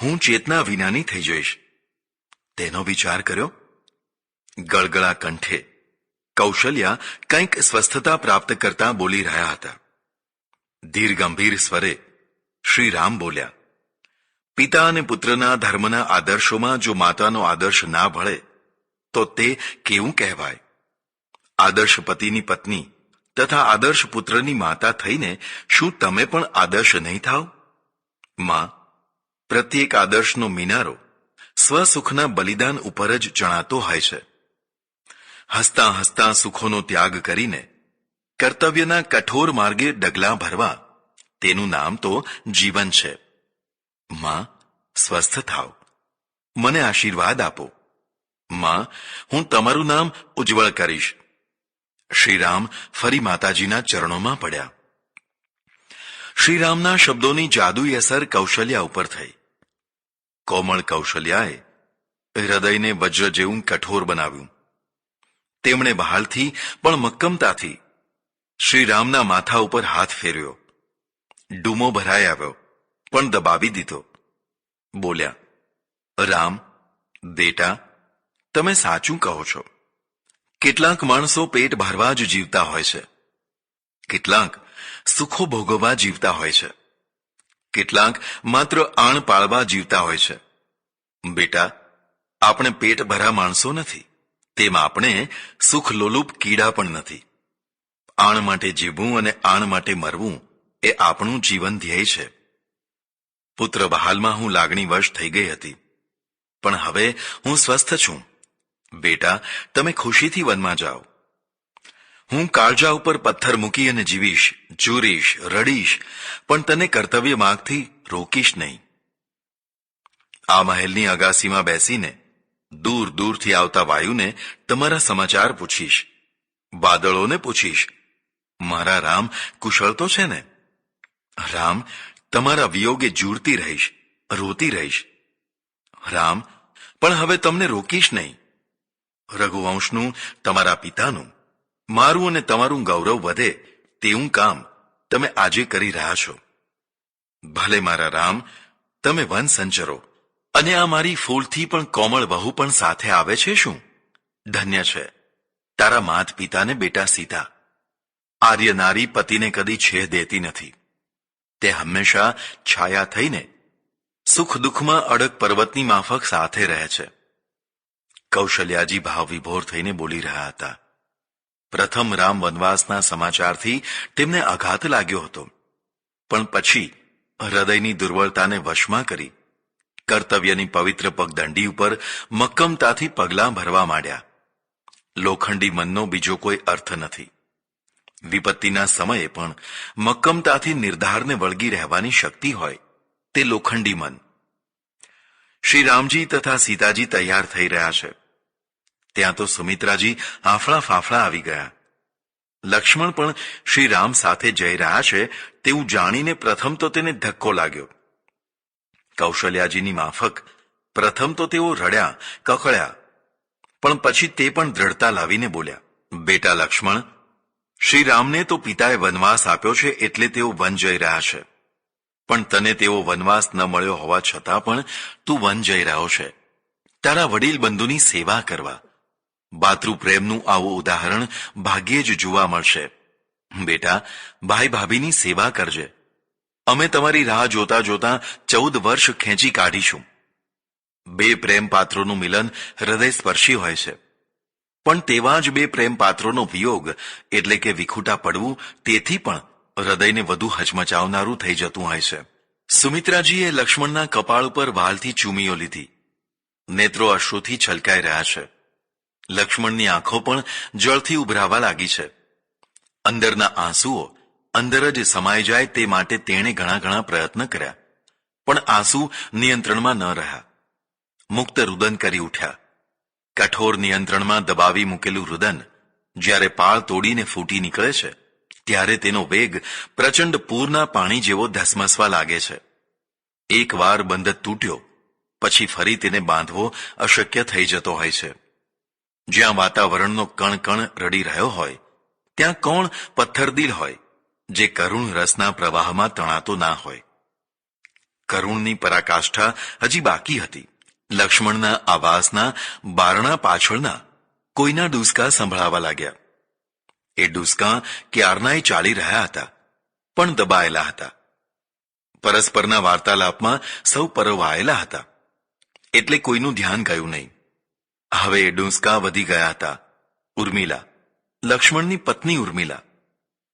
હું ચેતના વિનાની થઈ જઈશ. તેનો વિચાર કર્યો? ગળગળા કંઠે કૌશલ્યા કંઈક સ્વસ્થતા પ્રાપ્ત કરતા બોલી રહ્યા હતા. ધીર ગંભીર સ્વરે શ્રી રામ બોલ્યા, પિતા અને પુત્રના ધર્મના આદર્શોમાં જો માતાનો આદર્શ ના ભળે તો તે કેવું કહેવાય? આદર્શ પતિની પત્ની તથા આદર્શ પુત્રની માતા થઈને શું તમે પણ આદર્શ નહીં થાવ? માં, પ્રત્યેક આદર્શનો મિનારો સ્વસુખના બલિદાન ઉપર જ ચણાતો હોય છે. હસતા હસતા સુખોનો ત્યાગ કરીને કર્તવ્યના કઠોર માર્ગે ડગલા ભરવા, તેનું નામ તો જીવન છે. માં, સ્વસ્થ થાવ. મને આશીર્વાદ આપો. માં, હું તમારું નામ ઉજ્જવળ કરીશ. શ્રીરામ ફરી માતાજીના ચરણોમાં પડ્યા. શ્રીરામના શબ્દોની જાદુઈ અસર કૌશલ્યા ઉપર થઈ. કોમળ કૌશલ્યાએ હૃદયને વજ્ર જેવું કઠોર બનાવ્યું. તેમણે બહાલથી પણ મક્કમતાથી શ્રીરામના માથા ઉપર હાથ ફેર્યો. ડૂમો ભરાઈ આવ્યો, પણ દબાવી દીધો. બોલ્યા, રામ, બેટા, તમે સાચું કહો છો. કેટલાક માણસો પેટ ભરવા જ જીવતા હોય છે. કેટલાક સુખો ભોગવવા જીવતા હોય છે. કેટલાક માત્ર આણ પાળવા જીવતા હોય છે. બેટા, આપણે પેટ ભરા માણસો નથી, તેમ આપણે સુખ લોલુપ કીડા પણ નથી. આણ માટે જીવવું અને આણ માટે મરવું એ આપણું જીવન ધ્યેય છે. પુત્ર બહાલમાં હું લાગણીવશ થઈ ગઈ હતી, પણ હવે હું સ્વસ્થ છું. બેટા, તમે ખુશીથી વનમાં જાઓ. હું કાળજા ઉપર પથ્થર મૂકી અને જીવીશ, ચૂરીશ, રડીશ, પણ તને કર્તવ્ય માર્ગથી રોકીશ નહીં. આ મહેલની અગાસીમાં બેસીને દૂર દૂરથી આવતા વાયુને તમારા સમાચાર પૂછીશ. વાદળોને પૂછીશ, મારા રામ કુશળ તો છે ને? રામ, તમારા વિયોગે ઝૂરતી રહીશ, રોતી રહીશ. રામ, પણ હવે તમને રોકીશ નહીં. રઘુવંશનું, તમારા પિતાનું, મારું અને તમારું ગૌરવ વધે તેવું કામ તમે આજે કરી રહ્યા છો. ભલે મારા રામ, તમે વન સંચરો અને આ મારી ફૂલથી પણ કોમળ વહુ પણ સાથે આવે છે. શું ધન્ય છે તારા માત પિતાને બેટા સીતા. આર્ય નારી પતિને કદી છેહ દેતી નથી. તે હંમેશા છાયા થઈને સુખ દુઃખમાં અડગ પર્વતની માફક સાથે રહે છે. કૌશલ્યાજી ભાવ વિભોર થઈને બોલી રહ્યા હતા. પ્રથમ રામ વનવાસના સમાચારથી તેમને આઘાત લાગ્યો હતો, પણ પછી હૃદયની દુર્બળતાને વશમાં કરી કર્તવ્યની પવિત્ર પગદંડી ઉપર મક્કમતાથી પગલાં ભરવા માંડ્યા. લોખંડી મનનો બીજો કોઈ અર્થ નથી. વિપત્તિના સમયે પણ મક્કમતાથી નિર્ધારને વળગી રહેવાની શક્તિ હોય તે લોખંડી મન. શ્રી રામજી તથા સીતાજી તૈયાર થઈ રહ્યા છે. ત્યાં તો સુમિત્રાજી આફળા ફાફળા આવી ગયા. લક્ષ્મણ પણ શ્રી રામ સાથે જઈ રહ્યા છે તેવું જાણીને પ્રથમ તો તેને ધક્કો લાગ્યો. કૌશલ્યાજીની માફક પ્રથમ તો તેઓ રડ્યા, કકળ્યા, પણ પછી તે પણ દ્રઢતા લાવીને બોલ્યા, બેટા લક્ષ્મણ, શ્રી રામને તો પિતાએ વનવાસ આપ્યો છે એટલે તેઓ વન જઈ રહ્યા છે. પણ તને તેવો વનવાસ ન મળ્યો હોવા છતાં પણ તું વન જઈ રહ્યો છે તારા વડીલ બંધુની સેવા કરવા. ભાતૃપ્રેમનું આવું ઉદાહરણ ભાગ્યે જ જોવા મળશે. બેટા, ભાઈ ભાભીની સેવા કરજે. અમે તમારી રાહ જોતા જોતા 14 વર્ષ ખેંચી કાઢીશું. બે પ્રેમ પાત્રોનું મિલન હૃદય સ્પર્શી હોય છે, પણ તેવા જ બે પ્રેમ પાત્રોનો વિયોગ એટલે કે વિખૂટા પડવું તેથી પણ હૃદયને વધુ હચમચાવનારું થઈ જતું હોય છે. સુમિત્રાજીએ લક્ષ્મણના કપાળ ઉપર વાલથી ચૂમીઓ લીધી. નેત્રો અશ્રુથી છલકાઈ રહ્યા છે. લક્ષ્મણની આંખો પણ જળથી ઉભરાવા લાગી છે. અંદરના આંસુઓ અંદર જ સમાઈ જાય તે માટે તેણે ઘણા પ્રયત્ન કર્યા, પણ આંસુ નિયંત્રણમાં ન રહ્યા. મુક્ત રુદન કરી ઉઠ્યા. કઠોર નિયંત્રણમાં દબાવી મૂકેલું રુદન જ્યારે પાળ તોડીને ફૂટી નીકળે છે ત્યારે તેનો વેગ પ્રચંડ પૂરના પાણી જેવો ધસમસવા લાગે છે. એકવાર બંધ તૂટ્યો પછી ફરી તેને બાંધવો અશક્ય થઈ જતો હોય છે. જ્યાં વાતાવરણનો કણ રડી રહ્યો હોય ત્યાં કોણ પથ્થરદિલ હોય જે કરુણ રસના પ્રવાહમાં તણાતો ના હોય. કરુણની પરાકાષ્ઠા હજી બાકી હતી. લક્ષ્મણના આવાસના બારણા પાછળના કોઈના ડૂસકા સંભળાવા લાગ્યા. એ ડૂસકા ક્યારનાય ચાલી રહ્યા હતા પણ દબાયેલા હતા. પરસ્પરના વાર્તાલાપમાં સૌ પરોવાયેલા હતા એટલે કોઈનું ધ્યાન ગયું નહીં. હવે એ ડૂસકા વધી ગયા હતા. ઉર્મિલા, લક્ષ્મણની પત્ની ઉર્મિલા,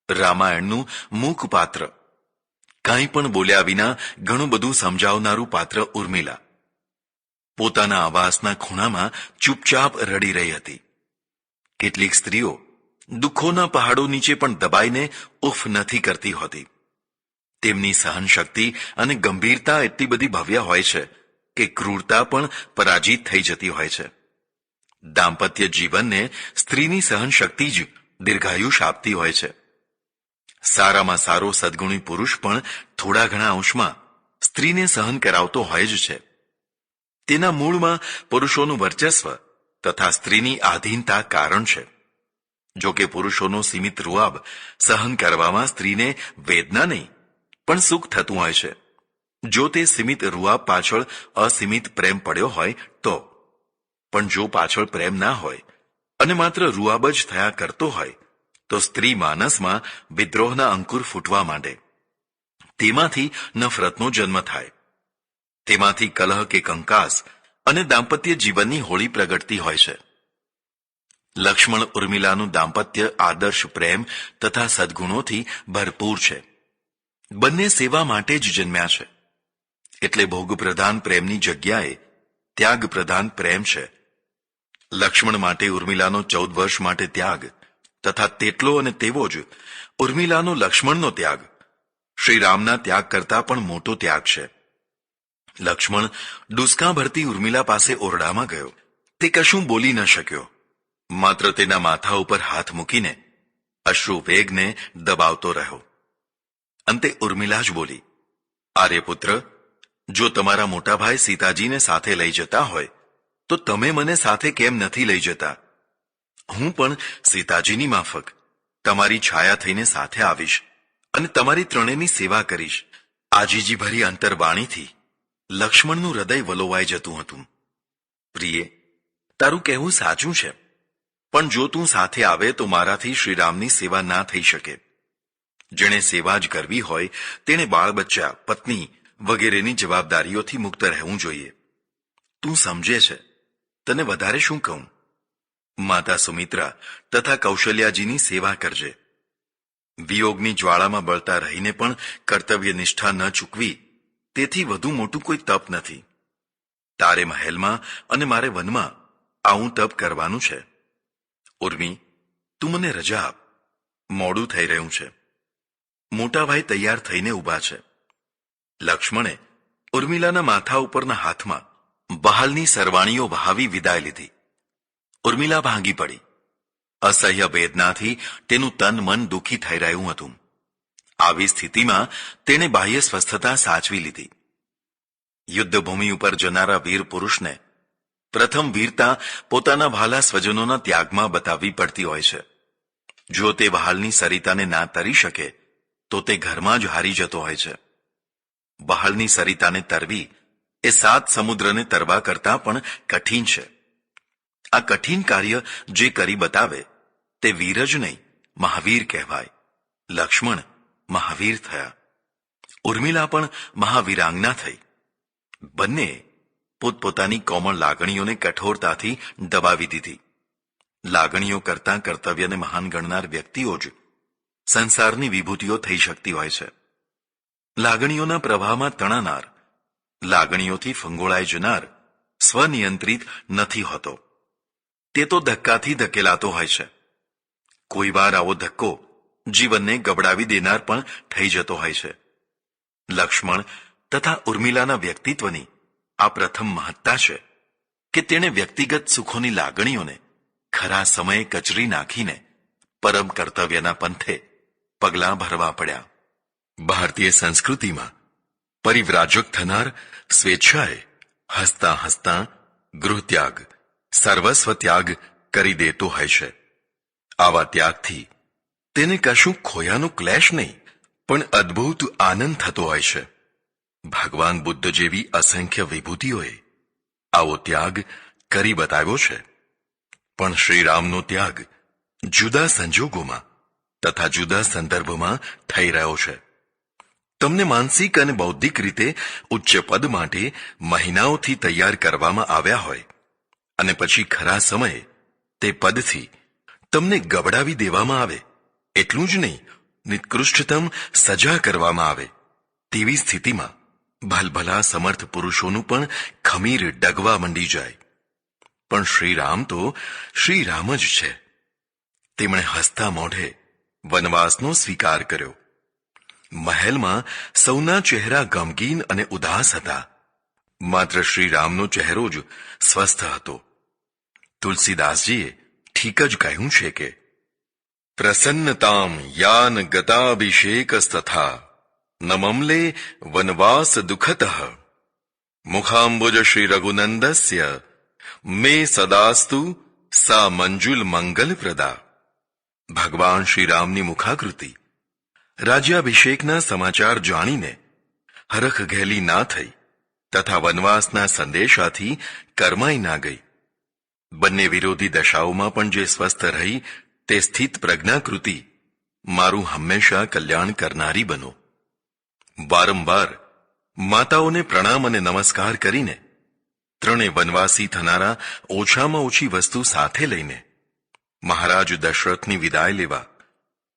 રામાયણનું મૂક પાત્ર, કાંઈ પણ બોલ્યા વિના ઘણું બધું સમજાવનારું પાત્ર ઉર્મિલા પોતાના આવાસના ખૂણામાં ચૂપચાપ રડી રહી હતી. કેટલીક સ્ત્રીઓ દુઃખોના પહાડો નીચે પણ દબાઈને ઉફ નથી કરતી હોતી. તેમની સહનશક્તિ અને ગંભીરતા એટલી બધી ભવ્ય હોય છે કે ક્રૂરતા પણ પરાજિત થઈ જતી હોય છે. દાંપત્ય જીવનને સ્ત્રીની સહનશક્તિ જ દીર્ઘાયુષ આપતી હોય છે. સારામાં સારો સદ્ગુણી પુરુષ પણ થોડા ઘણા અંશમાં સ્ત્રીને સહન કરાવતો હોય જ છે. તેના મૂળમાં પુરુષોનું વર્ચસ્વ તથા સ્ત્રીની આધીનતા કારણ છે. જો કે પુરુષોનો સીમિત રૂઆબ સહન કરવામાં સ્ત્રીને વેદના નહીં પણ સુખ થતું હોય છે. જો તે સીમિત રૂઆબ પાછળ અસીમિત પ્રેમ પડ્યો હોય તો. પણ જો પાછળ પ્રેમ ના હોય અને માત્ર રૂઆબ જ થયા કરતો હોય તો સ્ત્રી માનસમાં વિદ્રોહના અંકુર ફૂટવા માંડે. તેમાંથી નફરતનો જન્મ થાય. તેમાંથી કલહ કે કંકાસ અને દાંપત્ય જીવનની હોળી પ્રગટતી હોય છે. લક્ષ્મણ ઉર્મિલાનું દાંપત્ય આદર્શ પ્રેમ તથા સદ્ગુણોથી ભરપૂર છે. બંને સેવા માટે જ જન્મ્યા છે. એટલે ભોગપ્રધાન પ્રેમની જગ્યાએ ત્યાગ પ્રધાન પ્રેમ છે. લક્ષ્મણ માટે ઉર્મિલાનો 14 વર્ષ માટે ત્યાગ તથા તેટલો અને તેવો જ ઉર્મિલાનો લક્ષ્મણનો ત્યાગ શ્રીરામના ત્યાગ કરતા પણ મોટો ત્યાગ છે. લક્ષ્મણ ડૂસકા ભરતી ઉર્મિલા પાસે ઓરડામાં ગયો. તે કશું બોલી ન શક્યો. માત્ર તેના માથા ઉપર હાથ મૂકીને અશ્રુ વેગને દબાવતો રહ્યો. અંતે ઉર્મિલા જ બોલી, આર્યપુત્ર, જો તમારા મોટાભાઈ સીતાજીને સાથે લઈ જતા હોય તો તમે મને સાથે કેમ નથી લઈ જતા? હું પણ સીતાજીની માફક તમારી છાયા થઈને સાથે આવીશ અને તમારી ત્રણેયની સેવા કરીશ. આજીજી ભરી અંતરવાણીથી લક્ષ્મણનું હૃદય વલોવાઈ જતું હતું. પ્રિય, તારું કહેવું સાચું છે, પણ જો તું સાથે આવે તો મારાથી શ્રીરામની સેવા ના થઈ શકે. જેણે સેવા જ કરવી હોય તેણે બાળ બચ્ચા, પત્ની વગેરેની જવાબદારીઓથી મુક્ત રહેવું જોઈએ. તું સમજે છે, તને વધારે શું કહું? માતા સુમિત્રા તથા કૌશલ્યાજીની સેવા કરજે. વિયોગની જ્વાળામાં બળતા રહીને પણ કર્તવ્ય નિષ્ઠા ન ચૂકવી તેથી વધુ મોટું કોઈ તપ નથી. તારે મહેલમાં અને મારે વનમાં આવું તપ કરવાનું છે. ઉર્મી, તું મને રજા આપ. મોડું થઈ રહ્યું છે. મોટાભાઈ તૈયાર થઈને ઊભા છે. લક્ષ્મણે ઉર્મિલાના માથા ઉપરના હાથમાં બહાલની સરવાણીઓ વહાવી વિદાય લીધી. ઉર્મિલા ભાંગી પડી. અસહ્ય વેદનાથી તેનું તન મન દુઃખી થઈ રહ્યું હતું. આવી સ્થિતિમાં તેણે બાહ્ય સ્વસ્થતા સાચવી લીધી. યુદ્ધભૂમિ ઉપર જનારા વીર પુરુષને પ્રથમ વીરતા પોતાના વહાલા સ્વજનોના ત્યાગમાં બતાવવી પડતી હોય છે. જો તે વહાલની સરિતાને ના તરી શકે તો તે ઘરમાં જ હારી જતો હોય છે. વહાલની સરિતાને તરવી એ 7 સમુદ્રને તરવા કરતાં પણ કઠિન છે. આ કઠિન કાર્ય જે કરી બતાવે તે વીર જ નહીં, મહાવીર કહેવાય. લક્ષ્મણ મહાવીર થયા. ઉર્મિલા પણ મહાવીરાંગના થઈ. બંને પોતપોતાની કોમળ લાગણીઓને કઠોરતાથી દબાવી દીધી. લાગણીઓ કરતાં કર્તવ્યને મહાન ગણનાર વ્યક્તિઓ જ સંસારની વિભૂતિઓ થઈ શકતી હોય છે. લાગણીઓના પ્રવાહમાં તણાનાર, લાગણીઓથી ફંગોળાઈ જનાર સ્વનિયંત્રિત નથી હોતો. તે તો ધક્કાથી ધકેલાતો હોય છે. કોઈ વાર આવો ધક્કો જીવનને ગબડાવી દેનાર પણ થઈ જતો હોય છે. લક્ષ્મણ તથા ઉર્મિલાના વ્યક્તિત્વની આ પ્રથમ મહત્તા છે. કે તેણે વ્યક્તિગત સુખોની લાગણીઓને ખરા સમયે કચરી નાખીને પરમ કર્તવ્યના પંથે પગલાં ભરવા પડ્યા. ભારતીય સંસ્કૃતિમાં પરિવ્રાજક થનાર સ્વેચ્છાએ હસતા હસતા ગૃહત્યાગ, સર્વસ્વ ત્યાગ કરી દેતો હોય છે. આવા ત્યાગથી તેને કશું ખોયાનો ક્લેશ નહીં, પણ અદ્ભુત આનંદ થતો હોય છે. ભગવાન બુદ્ધ જેવી અસંખ્ય વિભૂતિઓએ આવો ત્યાગ કરી બતાવ્યો છે. પણ શ્રીરામનો ત્યાગ જુદા સંજોગોમાં તથા જુદા સંદર્ભમાં થઈ રહ્યો છે. તમને માનસિક અને બૌદ્ધિક રીતે ઉચ્ચ પદ માટે મહિનાઓથી તૈયાર કરવામાં આવ્યા હોય અને પછી ખરા સમયે તે પદથી તમને ગબડાવી દેવામાં આવે, એટલું જ નહીં નિકૃષ્ટતમ સજા કરવામાં આવે, તેવી સ્થિતિમાં ભલભલા સમર્થ પુરુષોનું પણ ખમીર ડગવા મંડી જાય. પણ શ્રીરામ તો શ્રીરામ જ છે. તેમણે હસતા મોઢે વનવાસનો સ્વીકાર કર્યો. મહેલમાં સૌના ચહેરા ગમગીન અને ઉદાસ હતા, માત્ર શ્રીરામનો ચહેરો જ સ્વસ્થ હતો. તુલસીદાસજીએ ઠીક જ કહ્યું છે કે પ્રસન્નતામ યાન ગતાભિષેકસ્તથા ન મમલે વનવાસ દુઃખતઃ મુખાંબુજ શ્રી રઘુનંદસ્ય મે સદાસ્તુ સા મંજુલ મંગલપ્રદા. ભગવાન શ્રીરામની મુખાકૃતિ રાજ્યાભિષેકના સમાચાર જાણીને હરખ ઘેલી ના થઈ તથા વનવાસના સંદેશાથી કરમાઈ ના ગઈ. બંને વિરોધી દશાઓમાં પણ જે સ્વસ્થ રહી તે સ્થિત પ્રજ્ઞાકૃતિ મારું હંમેશા કલ્યાણ કરનારી બનો. વારંવાર માતાઓને પ્રણામ અને નમસ્કાર કરીને ત્રણે વનવાસી થનારા ઓછામાં ઓછી વસ્તુ સાથે લઈને મહારાજ દશરથની વિદાય લેવા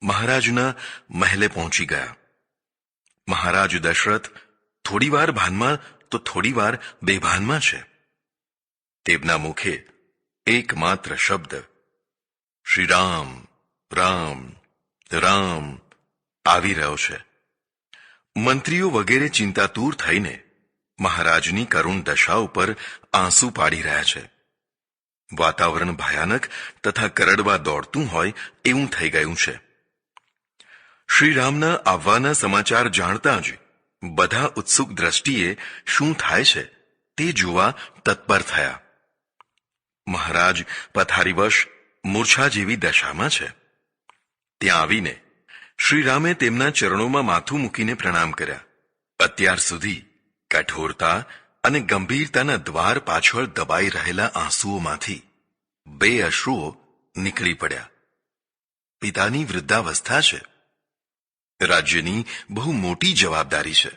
મહારાજના મહેલે પહોંચી ગયા. મહારાજ દશરથ થોડીવાર ભાનમાં તો થોડીવાર બેભાનમાં છે. તેમના મુખે એકમાત્ર શબ્દ શ્રી રામ રામ રામ આવી રહ્યો છે. મંત્રીઓ વગેરે ચિંતાતુર થઈને મહારાજની કરુણ દશા ઉપર આંસુ પાડી રહ્યા છે. વાતાવરણ ભયાનક તથા કરડવા દોડતું હોય એવું થઈ ગયું છે. શ્રીરામના આવવાના સમાચાર જાણતા જ બધા ઉત્સુક દ્રષ્ટિએ શું થાય છે તે જોવા તત્પર થયા. મહારાજ પથારીવશ મૂર્છા જેવી દશામાં છે. ત્યાં આવીને શ્રીરામે તેમના ચરણોમાં માથું મૂકીને પ્રણામ કર્યા. અત્યાર સુધી કઠોરતા અને ગંભીરતાના દ્વાર પાછળ દબાઈ રહેલા આંસુઓમાંથી 2 અશ્રુઓ નીકળી પડ્યા. પિતાની વૃદ્ધાવસ્થા છે. રાજ્યની બહુ મોટી જવાબદારી છે.